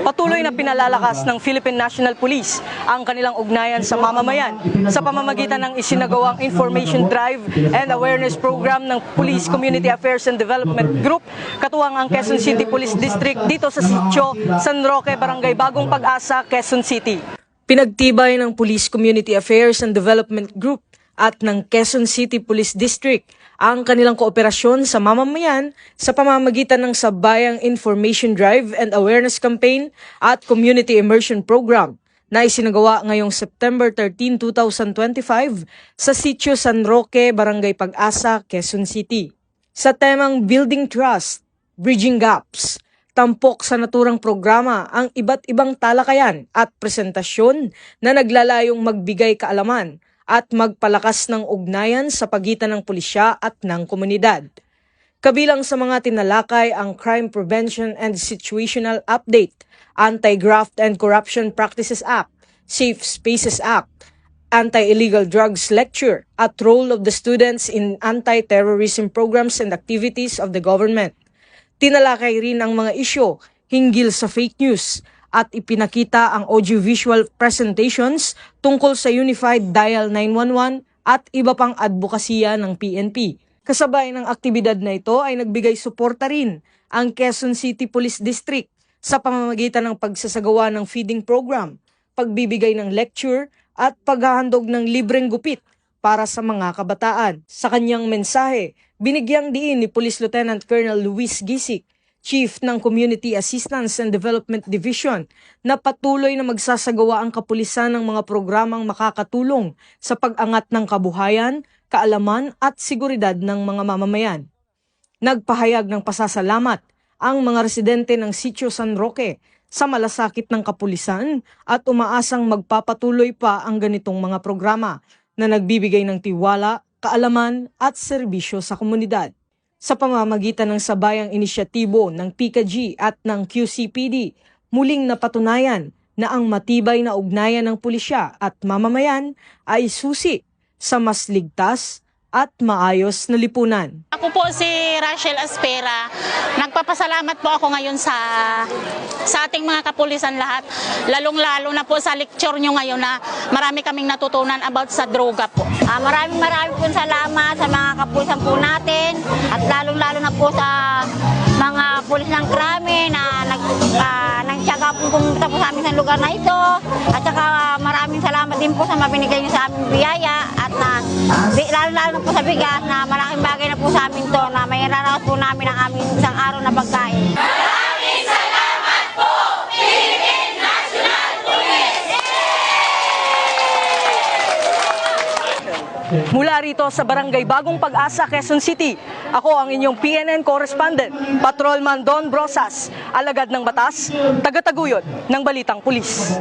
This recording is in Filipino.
Patuloy na pinalalakas ng Philippine National Police ang kanilang ugnayan sa mamamayan sa pamamagitan ng isinagawang Information Drive and Awareness Program ng Police Community Affairs and Development Group, katuwang ang Quezon City Police District dito sa Sitio San Roque, Barangay Bagong Pag-asa, Quezon City. Pinagtibay ng Police Community Affairs and Development Group at ng Quezon City Police District ang kanilang kooperasyon sa mamamayan sa pamamagitan ng Sabayang Information Drive and Awareness Campaign at Community Immersion Program na isinagawa ngayong September 13, 2025 sa Sitio San Roque, Barangay Pag-asa, Quezon City. Sa temang Building Trust, Bridging Gaps, tampok sa naturang programa ang iba't ibang talakayan at presentasyon na naglalayong magbigay kaalaman at magpalakas ng ugnayan sa pagitan ng pulisya at ng komunidad. Kabilang sa mga tinalakay ang Crime Prevention and Situational Update, Anti-Graft and Corruption Practices Act, Safe Spaces Act, Anti-Illegal Drugs Lecture, at role of the students in anti-terrorism programs and activities of the government. Tinalakay rin ang mga isyu hinggil sa fake news at ipinakita ang audiovisual presentations tungkol sa Unified Dial 911 at iba pang advokasya ng PNP. Kasabay ng aktibidad na ito ay nagbigay suporta rin ang Quezon City Police District sa pamamagitan ng pagsasagawa ng feeding program, pagbibigay ng lecture at paghahandog ng libreng gupit para sa mga kabataan. Sa kanyang mensahe, binigyang diin ni Police Lieutenant Colonel Luis Gisik, Chief ng Community Assistance and Development Division, na patuloy na magsasagawa ang kapulisan ng mga programang makakatulong sa pag-angat ng kabuhayan, kaalaman at seguridad ng mga mamamayan. Nagpahayag ng pasasalamat ang mga residente ng Sitio San Roque sa malasakit ng kapulisan at umaasang magpapatuloy pa ang ganitong mga programa na nagbibigay ng tiwala, kaalaman at serbisyo sa komunidad. Sa pamamagitan ng sabayang inisyatibo ng PICAG at ng QCPD, muling napatunayan na ang matibay na ugnayan ng pulisya at mamamayan ay susi sa mas ligtas at maayos na lipunan. Ako po si Rachel Aspera. Nagpapasalamat po ako ngayon sa ating mga kapulisan lahat, lalong-lalo na po sa lecture nyo ngayon na marami kaming natutunan about sa droga po. Maraming po salamat sa mga kapulisan po natin at lalong-lalo na po sa mga pulis ng krami na nagtyaga po pumunta po sa amin sa lugar na ito. At saka maraming salamat din po sa mabinigay nyo sa aming biyaya at lalo-lalo na po sa bigas na malaking bagay na po sa amin to na may raraos po namin ang aming isang araw na pagkain. Maraming salamat po, Philippine National Police! Mula rito sa Barangay Bagong Pag-asa, Quezon City, ako ang inyong PNN correspondent, Patrolman Don Brosas, alagad ng batas, tagataguyod ng Balitang Pulis.